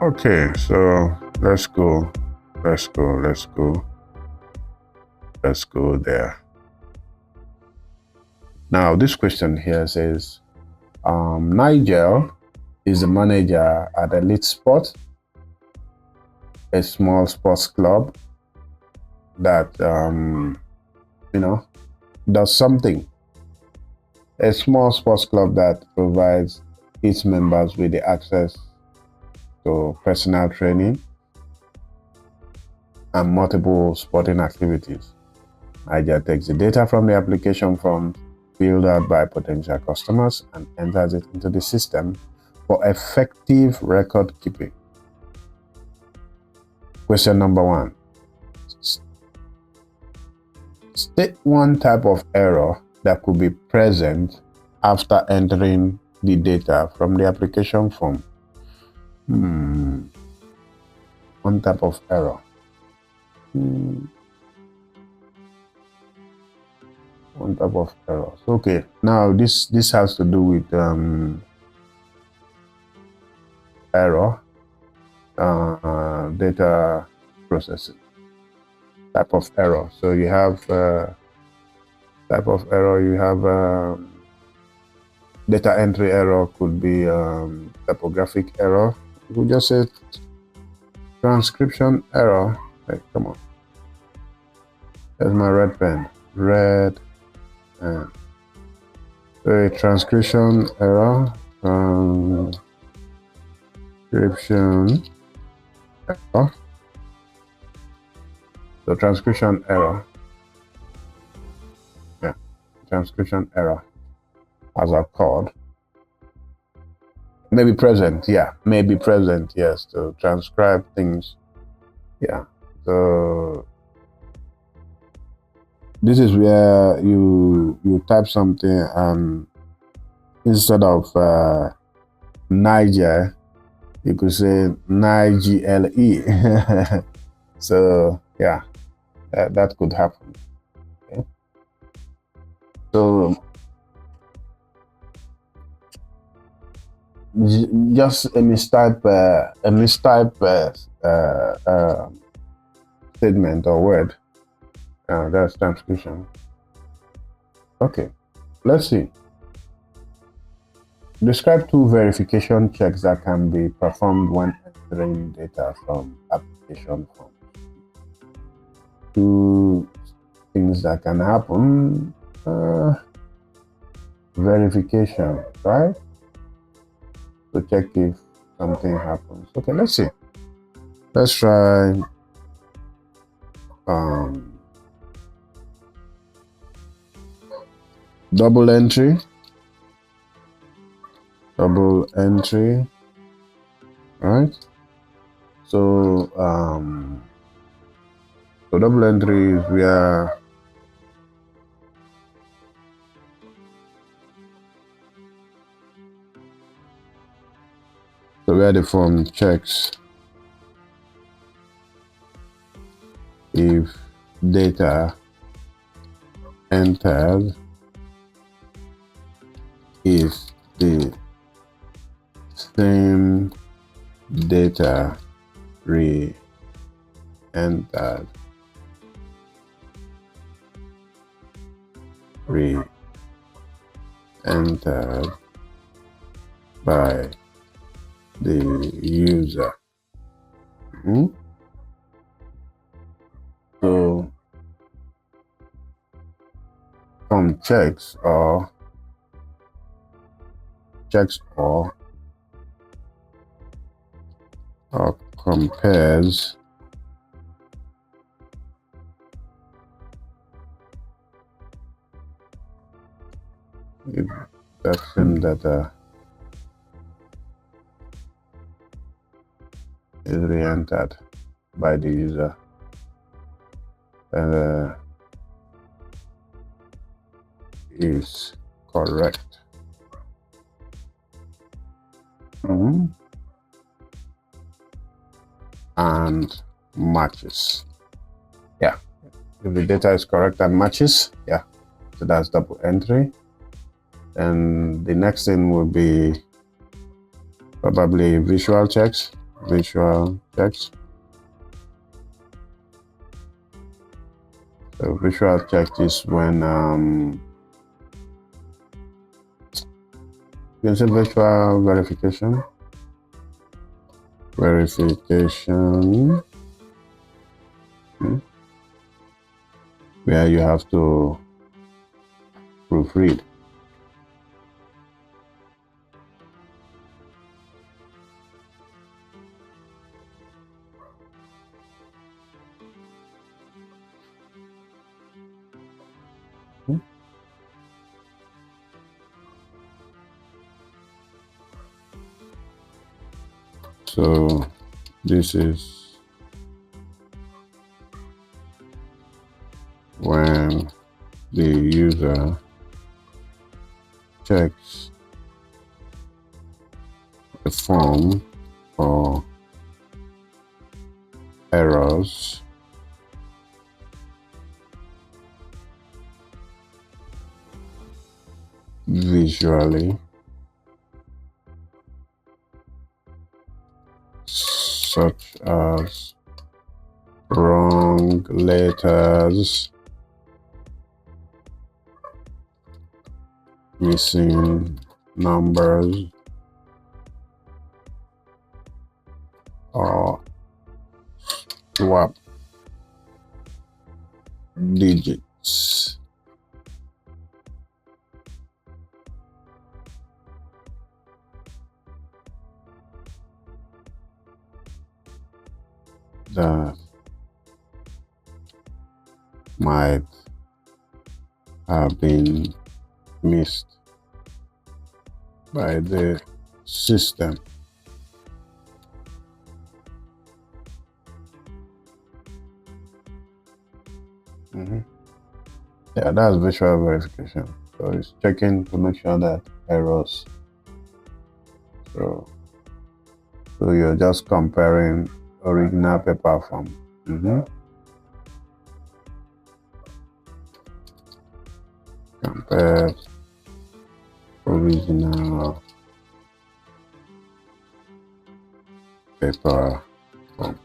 Okay, so let's go there. Now this question here says, Nigel is a manager at Elite Sport, a small sports club that does something. A small sports club that provides its members with the access to personal training and multiple sporting activities. Nigel takes the data from the application form filled out by potential customers and enters it into the system for effective record keeping. Question number 1. State one type of error that could be present after entering the data from the application form. One type of error. One type of error. Okay, now this has to do with error, data processing. Type of error. So you have type of error. You have data entry error. Could be typographic error. You could just say transcription error. Hey, come on. There's my red pen. Red. So a transcription error. Transcription error. So transcription error. Yeah, transcription error as occurred. Maybe present, yeah. Maybe present, yes, to transcribe things. Yeah. So this is where you type something and instead of Niger, you could say Nigle. So yeah, that could happen. Okay. So just a mistype statement or word. That's transcription. Okay, let's see. Describe 2 verification checks that can be performed when entering data from application form. 2 things that can happen. Verification, right? To check if something happens. Okay, let's see. Let's try double entry, right? So so double entry is where the form checks if data entered is the same data re-entered by the user. So from checks or compares if that same data is re-entered by the user, is correct. And matches. Yeah, if the data is correct and matches, yeah, so that's double entry. And the next thing will be probably visual checks, visual text. So visual text is when you can say visual verification. Where you have to proofread. So this is when the user checks the form for errors visually, such as wrong letters, missing numbers, or swap digits. That might have been missed by the system. Yeah, that's visual verification. So it's checking to make sure that errors. So you're just comparing original paper form. Compare original paper form.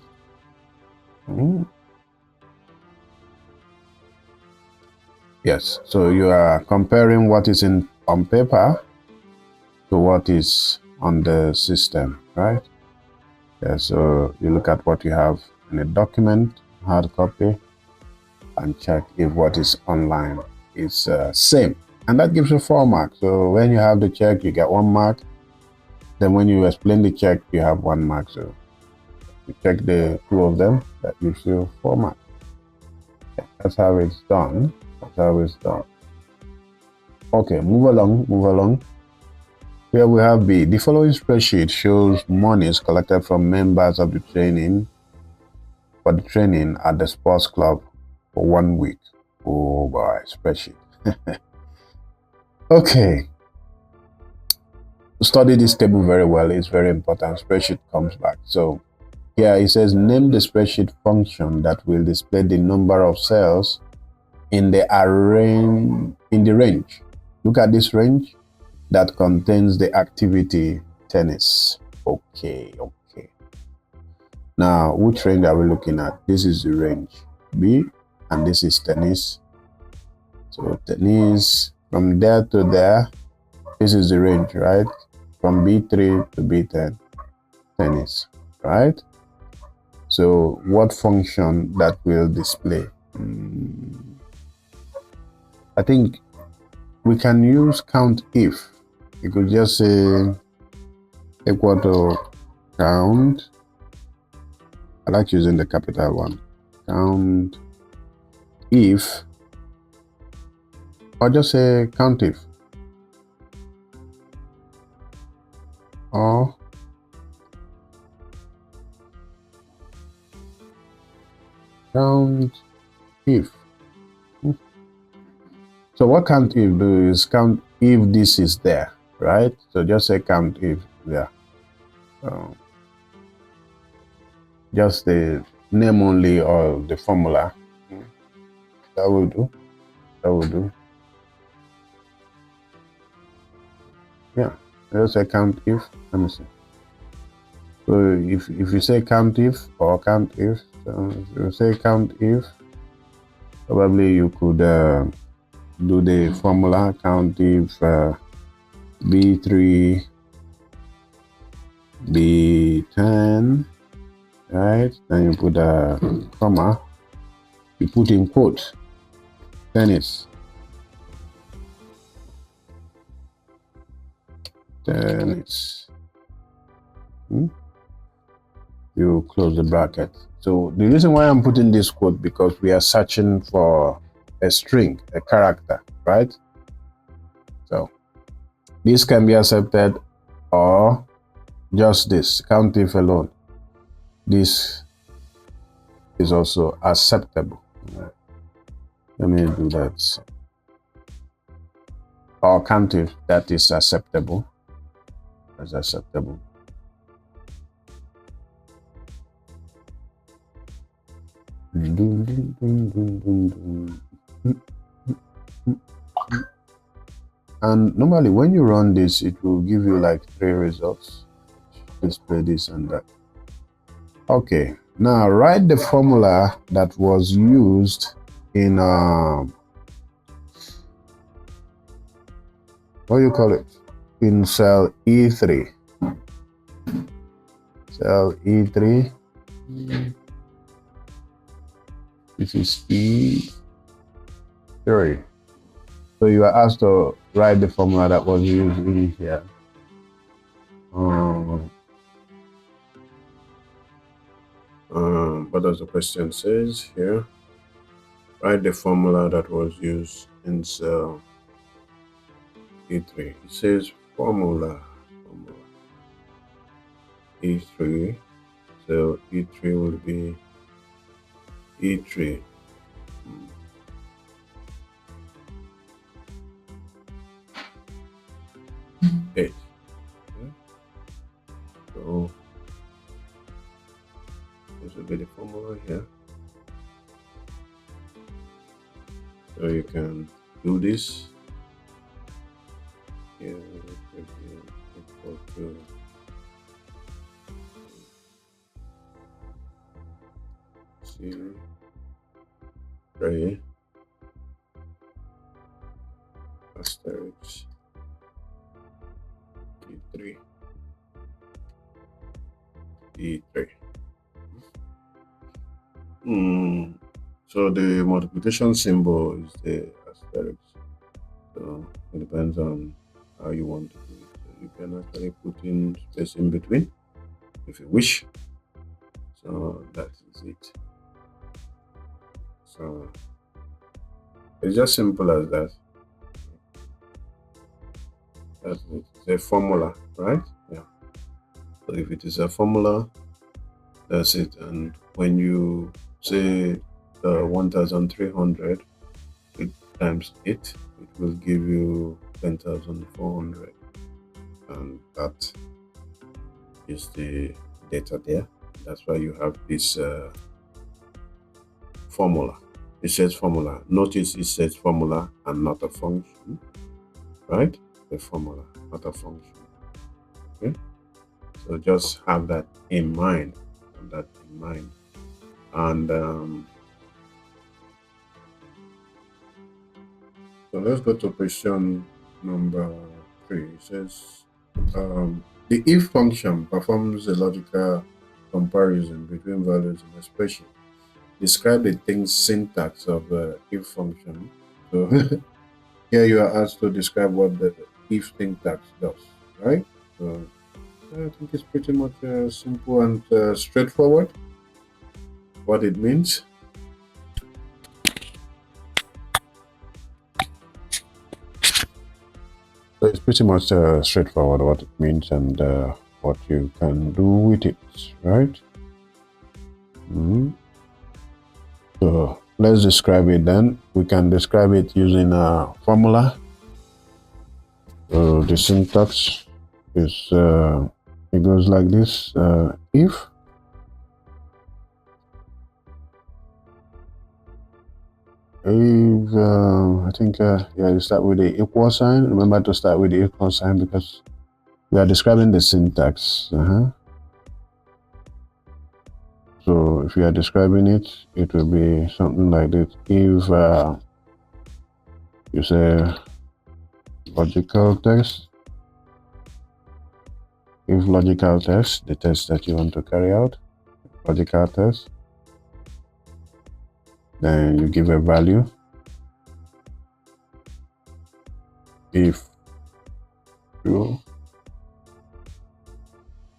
Yes, so you are comparing what is on paper to what is on the system, right? Yeah, so you look at what you have in a document, hard copy, and check if what is online is same. And that gives you 4 marks. So when you have the check, you get 1 mark. Then when you explain the check, you have 1 mark. So you check the 2 of them, that gives you 4 marks. Yeah, that's how it's done. Okay, move along. Here we have B. The following spreadsheet shows monies collected from members of the training at the sports club for 1 week. Oh boy, spreadsheet. Okay. Study this table very well. It's very important. Spreadsheet comes back. So here it says name the spreadsheet function that will display the number of cells in the range. Look at this range that contains the activity tennis. Okay. Now, which range are we looking at? This is the range B, and this is tennis. So tennis, from there to there, this is the range, right? From B3 to B10, tennis, right? So what function that will display? I think we can use count if. You could just say equal to count. I like using the capital one. Count if, or just say count if, or count if. So what count if do is count if this is there, right? So just say count if there. Just the name only or the formula. That will do. Yeah, just say count if. Let me see. So if you say count if or count if, so if you say count if, probably you could do the formula count if B3, B10, right? Then you put a comma, you put in quote tennis. You close the bracket. So the reason why I'm putting this quote, because we are searching for a string, a character, right? So this can be accepted, or just this count if alone. This is also acceptable. Let me do that. Or count if, that is acceptable. That's acceptable. And normally when you run this, it will give you like 3 results. Display this and that. Okay, now write the formula that was used in what do you call it, in cell E3. Cell E3. This is E3. So you are asked to write the formula that was used in here. What does the question says here? Write the formula that was used in cell E3. It says formula E3. So E3 will be E3. Eight. Okay. So this will be the formula here. So you can do this. Here equal to C3 asterisk E3. So the multiplication symbol is the asterisk. So it depends on how you want to do it. So you can actually put in space in between if you wish. So that is it. So it's just simple as that. That's it. It's a formula, right? Yeah. So if it is a formula, that's it. And when you say 1,300 times 8, it will give you 10,400, and that is the data there. That's why you have this formula. It says formula. Notice it says formula and not a function, right? The formula, not a function. Okay, so just have that in mind. And so let's go to question number 3. It says the if function performs a logical comparison between values in a expression. Describe the syntax of the if function. So here you are asked to describe what the if syntax does, right? So I think it's pretty much simple and straightforward what it means. So it's pretty much straightforward what it means and what you can do with it, right? So let's describe it then. We can describe it using a formula. So the syntax is it goes like this: if I think yeah, you start with the equal sign. Remember to start with the equal sign because we are describing the syntax. if you are describing it, it will be something like this. If you say logical test, if logical test, the test that you want to carry out, logical test, then you give a value. If true,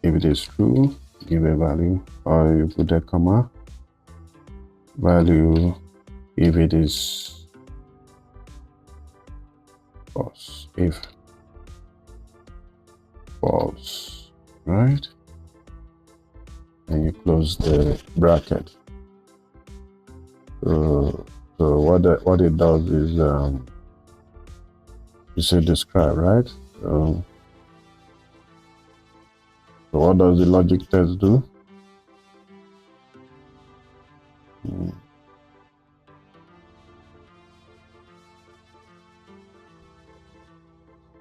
if it is true, give a value, or you put a comma, value if it is false, if false, right? And you close the bracket. So what it does is you say describe, right? So what does the logic test do?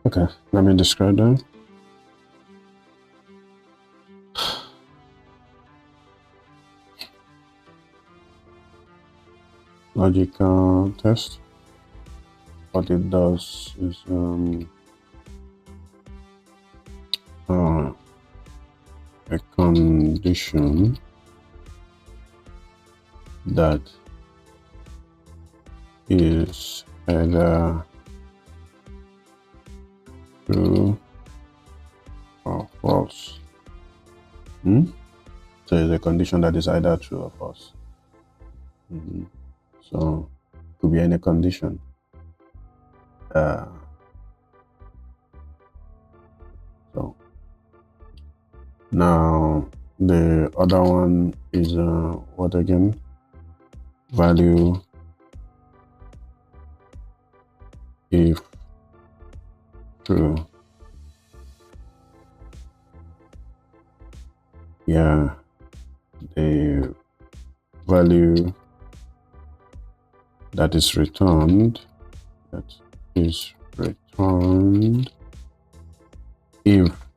Okay, let me describe that. Logical test. What it does is a condition that is either true or false. So it's a condition that is either true or false. So it could be any condition. So now the other one is what again? Value if true. Yeah, the value that is returned, if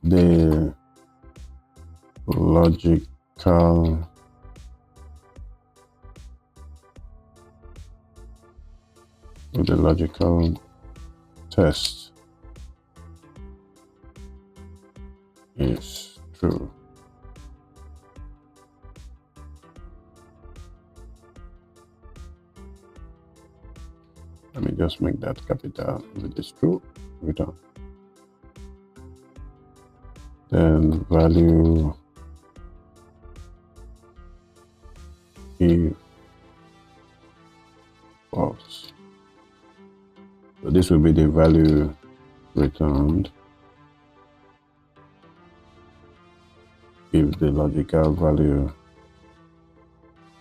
the logical test is true. Let me just make that capital. If it is true, return. Then value if false. So this will be the value returned if the logical value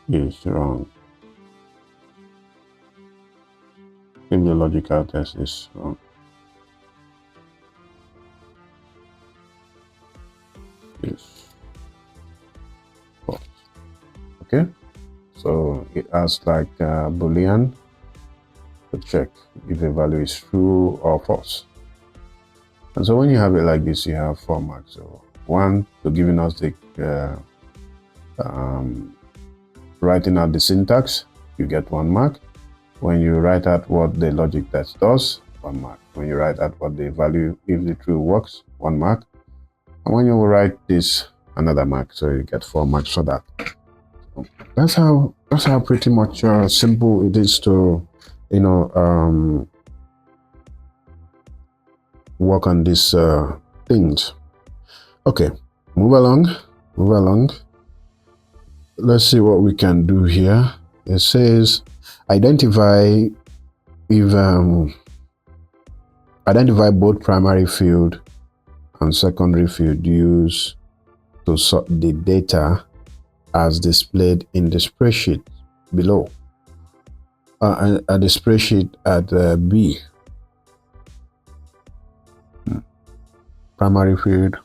is wrong. If the logical test is wrong. Is false. Okay, so it asks like Boolean to check if the value is true or false. And so when you have it like this, you have 4 marks. So 1 to giving us the writing out the syntax, you get 1 mark. When you write out what the logic test does, 1 mark. When you write out what the value if the true works, 1 mark. And when you write this, another mark. So you get 4 marks for that. So that's how pretty much simple it is to work on these things. Okay, move along. Let's see what we can do here. It says identify both primary field and secondary field used to sort the data as displayed in the spreadsheet below. And the spreadsheet at B. Primary field.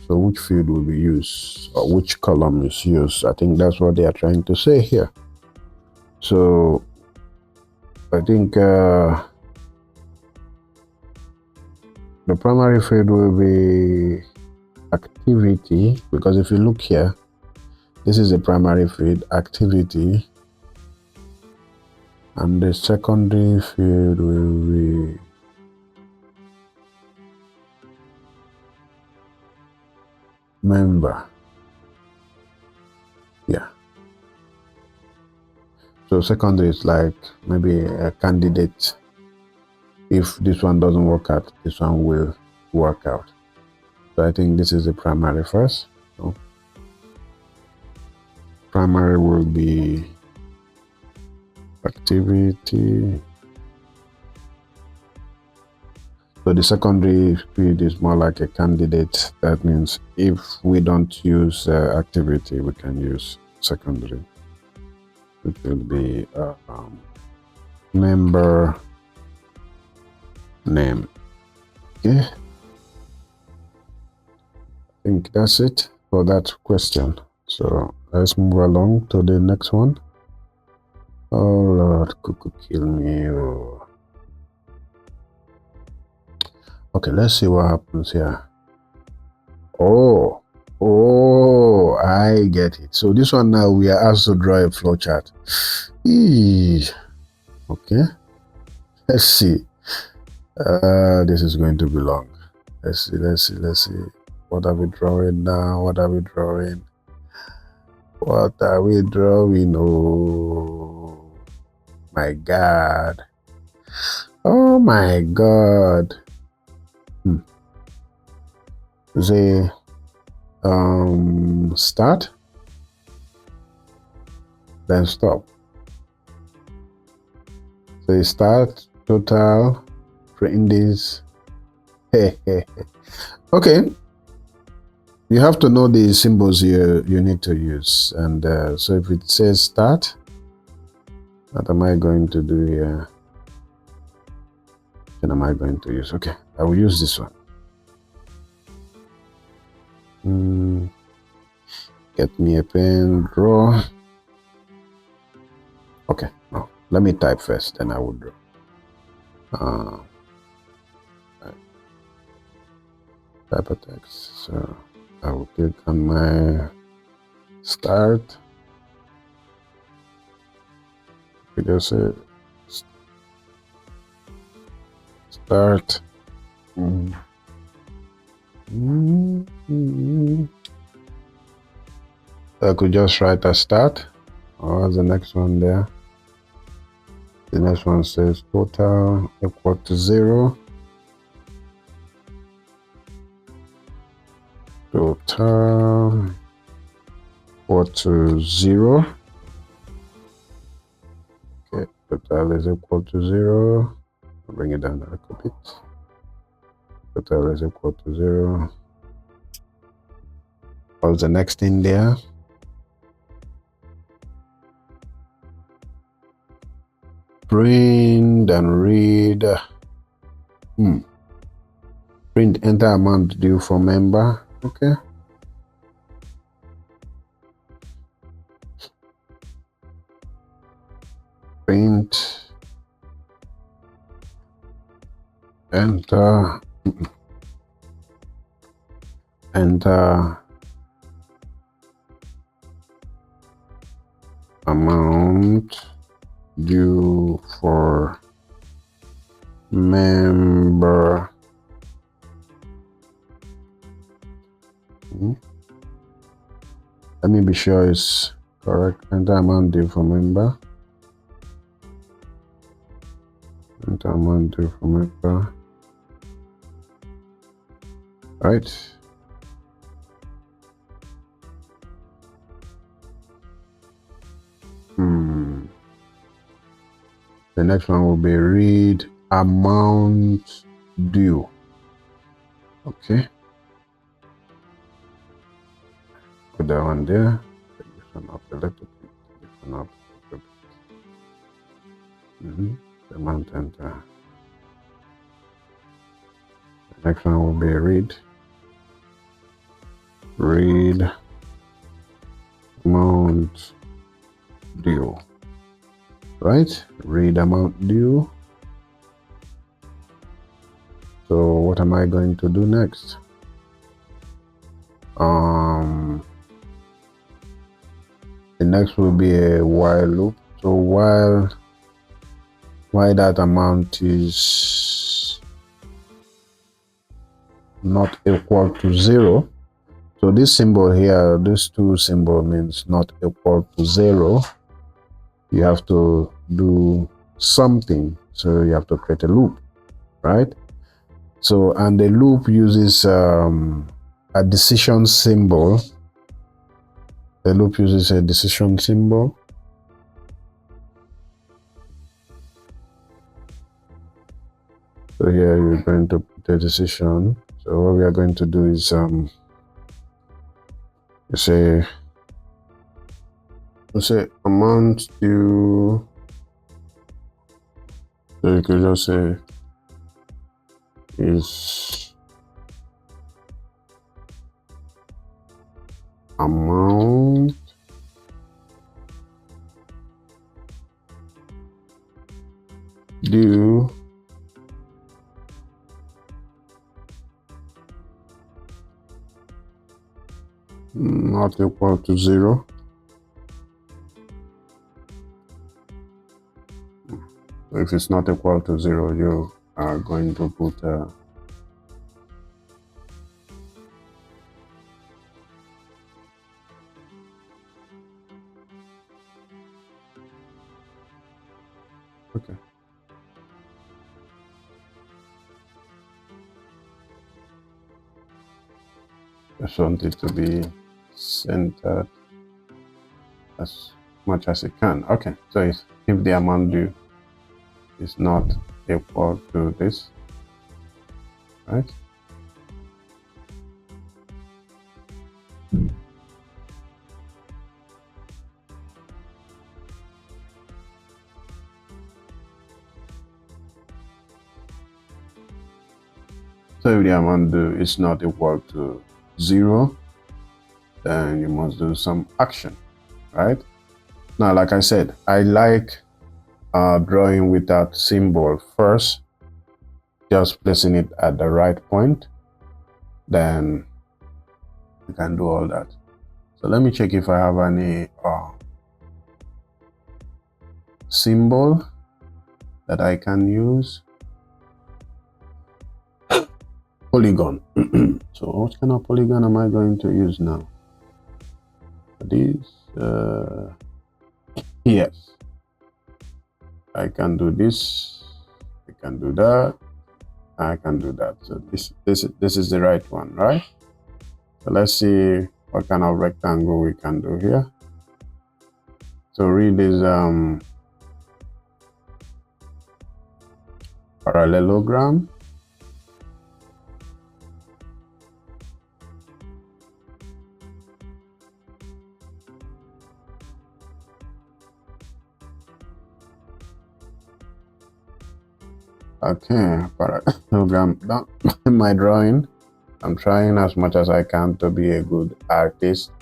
So which field will be used, or which column is used? I think that's what they are trying to say here. So I think the primary field will be activity, because if you look here, this is a primary field, activity, and the secondary field will be member. Yeah. So secondary is like maybe a candidate. If this one doesn't work out, this one will work out. So I think this is the primary first. So primary will be activity. So the secondary field is more like a candidate. That means if we don't use activity, we can use secondary. It will be member name. Okay. I think that's it for that question. So let's move along to the next one. Oh Lord, cuckoo kill me. Oh. Okay, let's see what happens here. Oh, I get it. So this one now we are asked to draw a flow chart. Okay, let's see. This is going to be long. Let's see. What are we drawing now? What are we drawing? Oh my God. Oh my God. The start, then stop. So you start, total, pre-index. Okay, you have to know the symbols you need to use. And so if it says start, what am I going to do here? What am I going to use? Okay, I will use this one. Get me a pen, draw. Okay, no, let me type first, then I will draw. Type a text. So I will click on my start. We just say start. I could just write a start, or the next one there. The next one says total equal to 0. Total equal to 0. Okay, total is equal to 0. I'll bring it down a little bit. Total is equal to 0. What's the next thing there? Print and read. Print enter amount due for member. Okay. Print enter amount due for member. Let me be sure it's correct. Enter amount due for member. Enter amount due for member. Right. The next one will be read amount due. Okay. Put that one there. Take this one up a little bit. This one up a little bit. The amount enter. The next one will be read. Read amount due. Right? Read amount due. So what am I going to do next? next will be a while loop. So while that amount is not equal to 0, so this symbol here, this two symbol means not equal to 0, you have to do something. So you have to create a loop, right? So, and the loop uses a decision symbol. The loop uses a decision symbol. So here you're going to put a decision. So what we are going to do is you say amount to, so you could just say is amount due not equal to 0. If it's not equal to 0, you are going to put okay. Just want it to be centered as much as it can. Okay, so if the amount due is not equal to this, right? So if the amount due is not equal to 0, then you must do some action, right? Now, like I said, I like drawing with that symbol first, just placing it at the right point, then you can do all that. So let me check if I have any symbol that I can use. Polygon. So what kind of polygon am I going to use now? This yes, I can do this, I can do that, I can do that. So this is the right one, right? So let's see what kind of rectangle we can do here. So read this parallelogram. Okay, parallelogram. My drawing, I'm trying as much as I can to be a good artist.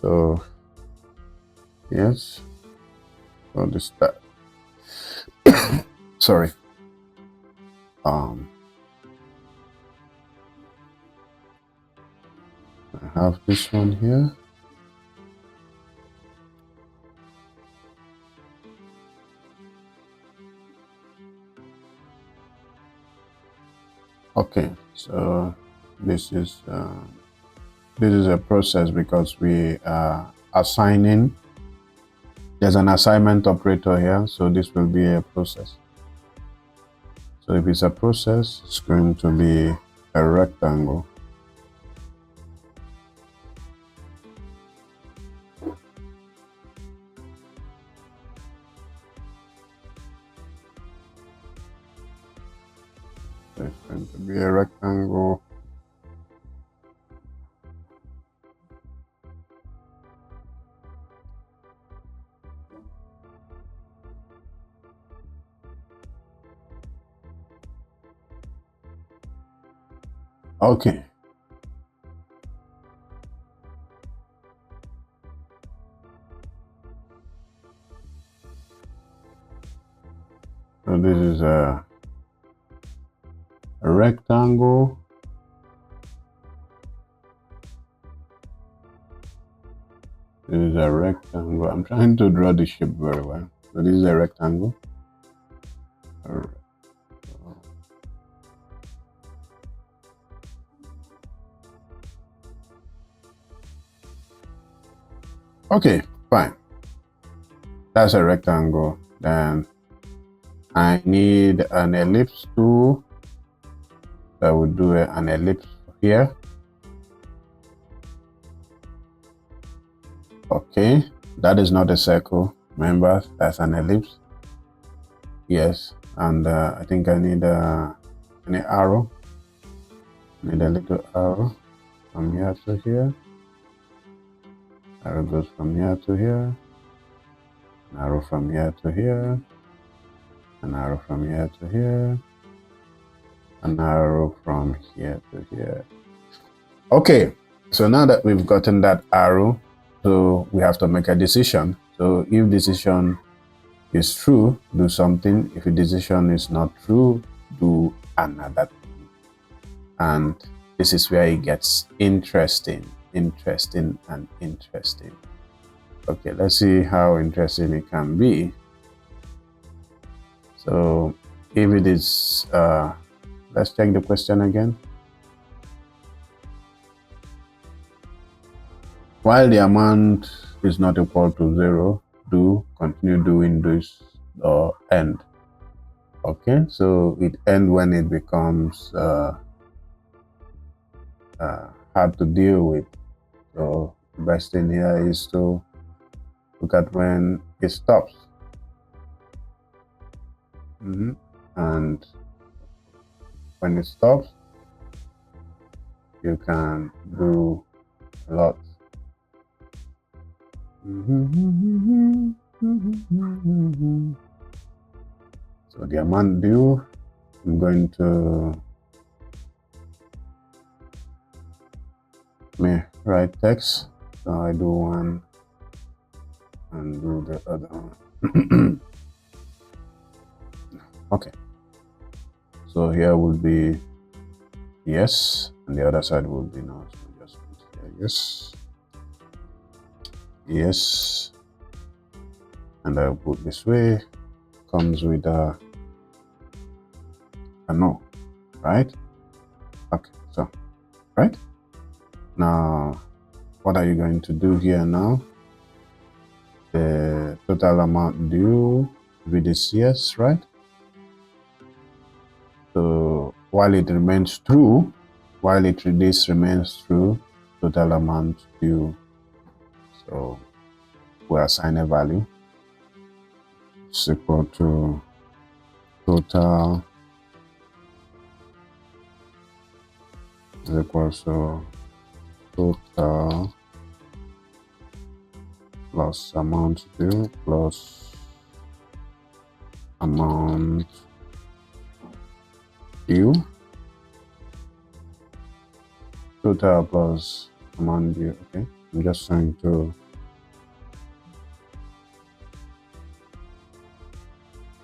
So yes, so this that sorry, I have this one here. Okay, so this is a process because we are assigning. There's an assignment operator here, so this will be a process. So if it's a process, it's going to be a rectangle. So it's going to be a rectangle. Okay. So this is a rectangle. This is a rectangle. I'm trying to draw the shape very well. So this is a rectangle. Okay, fine. That's a rectangle. Then I need an ellipse tool. So I will do an ellipse here. Okay, that is not a circle. Remember, that's an ellipse. Yes, and I think I need an arrow. Need a little arrow from here to here. Arrow goes from here to here. An arrow from here to here. An arrow from here to here. An arrow from here to here. Okay, so now that we've gotten that arrow, so we have to make a decision. So if decision is true, do something. If a decision is not true, do another thing. And this is where it gets interesting. Okay, let's see how interesting it can be. So if it is, let's check the question again. While the amount is not equal to 0, do continue doing this or end. Okay, so it ends when it becomes hard to deal with. So the best thing here is to look at when it stops. And when it stops, you can do a lot. So the amount due, I'm going to write text. So I do one and do the other one. Okay. So here will be yes, and the other side will be no. So just put here yes. Yes. And I'll put this way. Comes with a no, right? Okay, so right now, what are you going to do here now? The total amount due with this yes, right? So while it remains true, this remains true, total amount due. So we assign a value. It's equal to total is equal to total plus amount due plus amount due. Total plus amount due. Okay, I'm just trying to.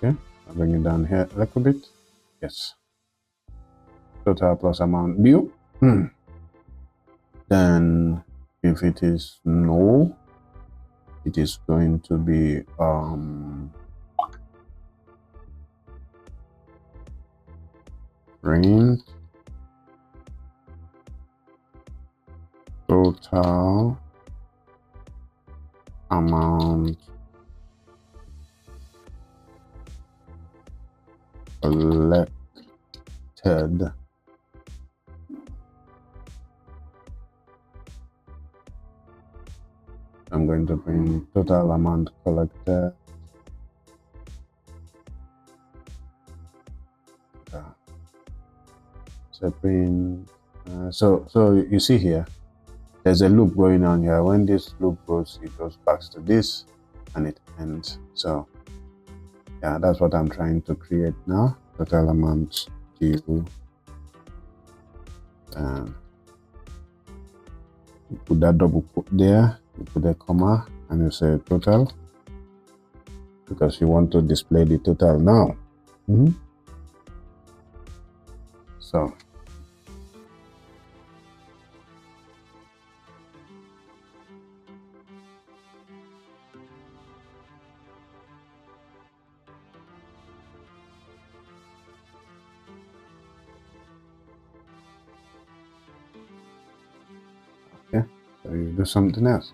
Okay, I'll bring it down here a little bit. Yes. Total plus amount due. Then if it is no, it is going to be print total amount collected. I'm going to print total amount collected. So print. So you see here, there's a loop going on here. When this loop goes, it goes back to this, and it ends. So yeah, that's what I'm trying to create now. Total amount due. You put that double quote there. You put a comma, and you say total, because you want to display the total now. So me do something else.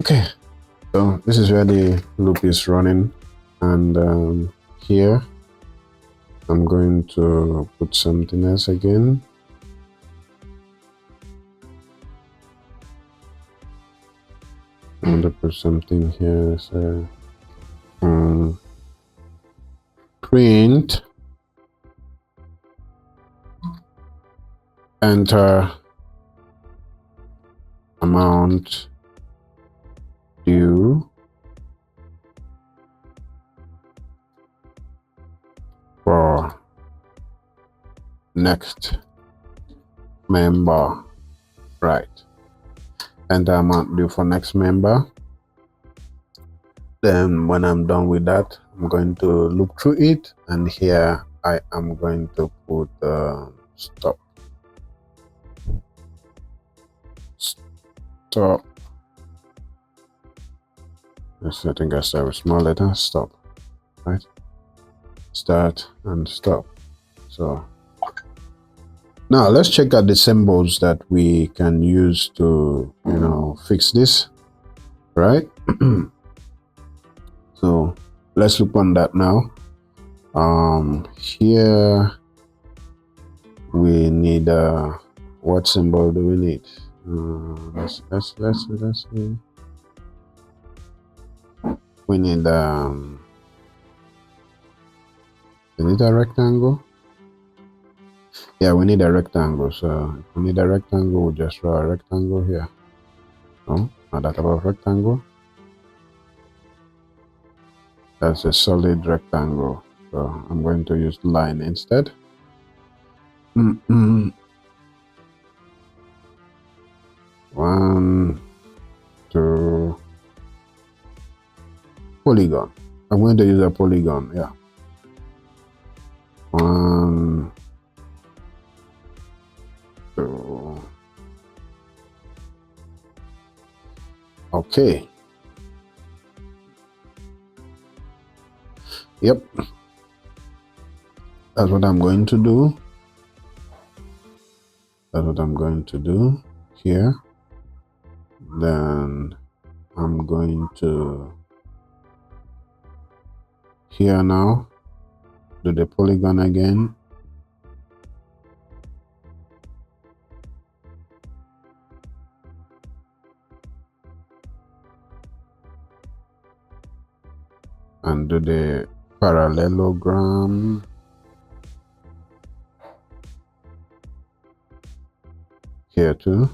Okay, so this is where the loop is running, and here I'm going to put something else again. I'm going to put something here, so print enter amount due for next member, right? Enter amount due for next member. Then when I'm done with that, I'm going to look through it, and here I am going to put stop. Yes, I think I start with small letter. Stop, right? Start and stop. So now let's check out the symbols that we can use to, fix this, right? So let's look on that now. Here we need what symbol do we need? Let's see. We need a rectangle. Yeah, we need a rectangle. So if we need a rectangle, we'll just draw a rectangle here. No, not that about rectangle. That's a solid rectangle. So I'm going to use line instead. One, two, polygon. I'm going to use a polygon, yeah. One, two. Okay. Yep. That's what I'm going to do. That's what I'm going to do here. Then I'm going to here now do the polygon again. And do the parallelogram. Here too,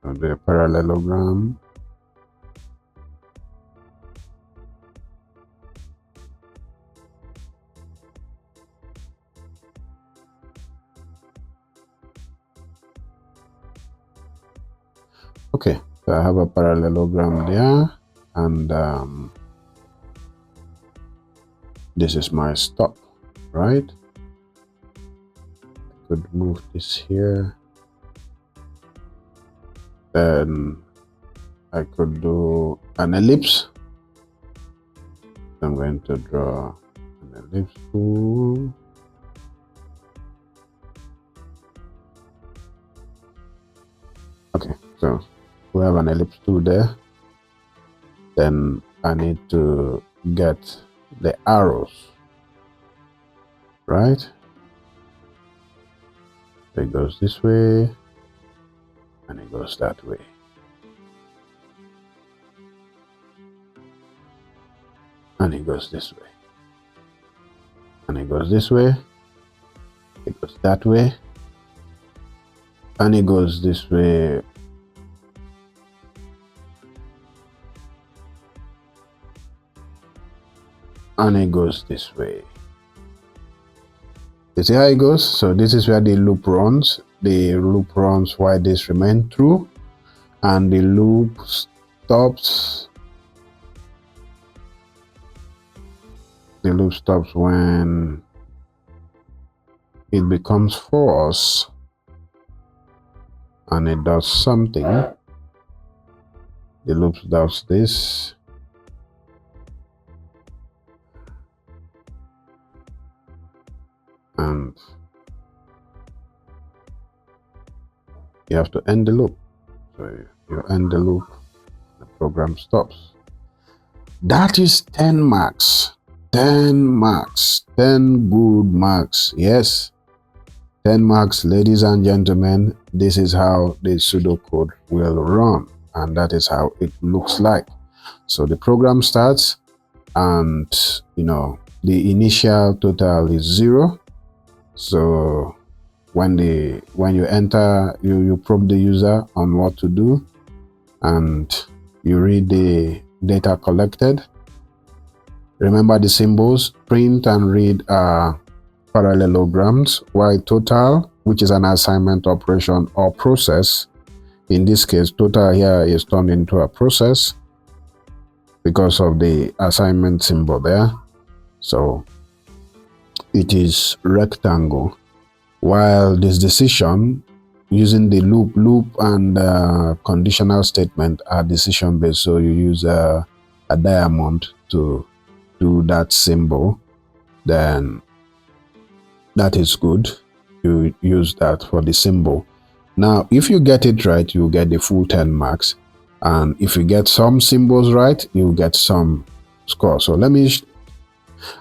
the parallelogram. Okay, so I have a parallelogram there, and this is my stop, right? I could move this here. Then I could do an ellipse. I'm going to draw an ellipse tool. Okay, so we have an ellipse tool there. Then I need to get the arrows, right? It goes this way and it goes that way. And it goes this way. And it goes this way. It goes that way. And it goes this way. And it goes this way. You see how it goes? So this is where the loop runs. The loop runs while this remains true, and the loop stops. The loop stops when it becomes false and it does something. The loop does this, you have to end the loop. So you end the loop, the program stops. That is 10 marks. 10 marks. 10 good marks. Yes. 10 marks, ladies and gentlemen. This is how the pseudocode will run, and that is how it looks like. So the program starts, and the initial total is 0. So when you enter, you prompt the user on what to do, and you read the data collected. Remember the symbols, print and read parallelograms, while total, which is an assignment operation or process. In this case, total here is turned into a process because of the assignment symbol there. So it is rectangle, while this decision using the loop and conditional statement are decision based. So you use a diamond to do that symbol, then that is good. You use that for the symbol. Now if you get it right, you get the full 10 marks, and if you get some symbols right, you get some score. So let me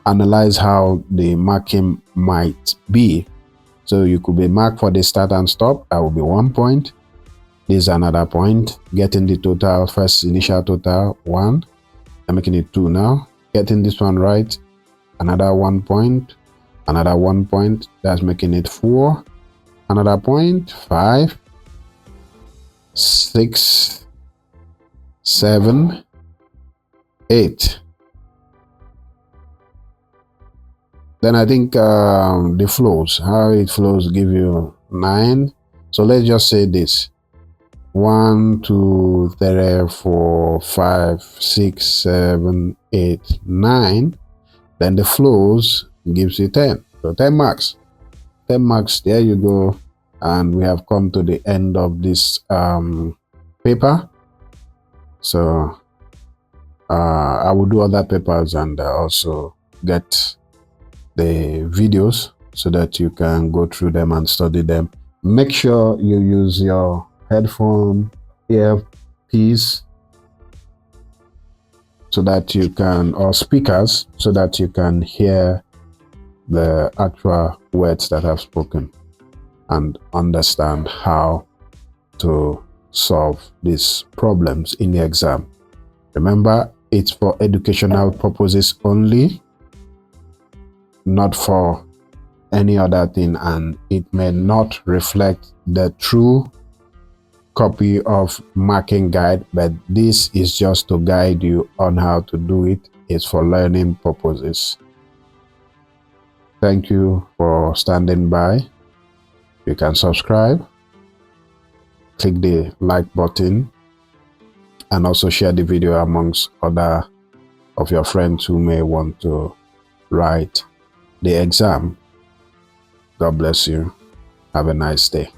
analyze how the marking might be. So you could be marked for the start and stop. That will be 1 point. This is another point. Getting the total, first initial total, 1. I'm making it 2 now. Getting this one right, another 1 point. Another 1 point. That's making it 4. Another point, 5, 6, 7, 8. Then I think the flows, how it flows, give you 9. So let's just say this: 1, 2, 3, 4, 5, 6, 7, 8, 9. Then the flows gives you 10. So 10 marks. 10 marks. There you go. And we have come to the end of this paper. So I will do other papers and also get the videos so that you can go through them and study them. Make sure you use your headphone, earpiece, so that you can, or speakers, so that you can hear the actual words that I've spoken and understand how to solve these problems in the exam. Remember, it's for educational purposes only, not for any other thing, and it may not reflect the true copy of marking guide, but this is just to guide you on how to do it. It's for learning purposes. Thank you for standing by. You can subscribe, click the like button, and also share the video amongst other of your friends who may want to write the exam. God bless you. Have a nice day.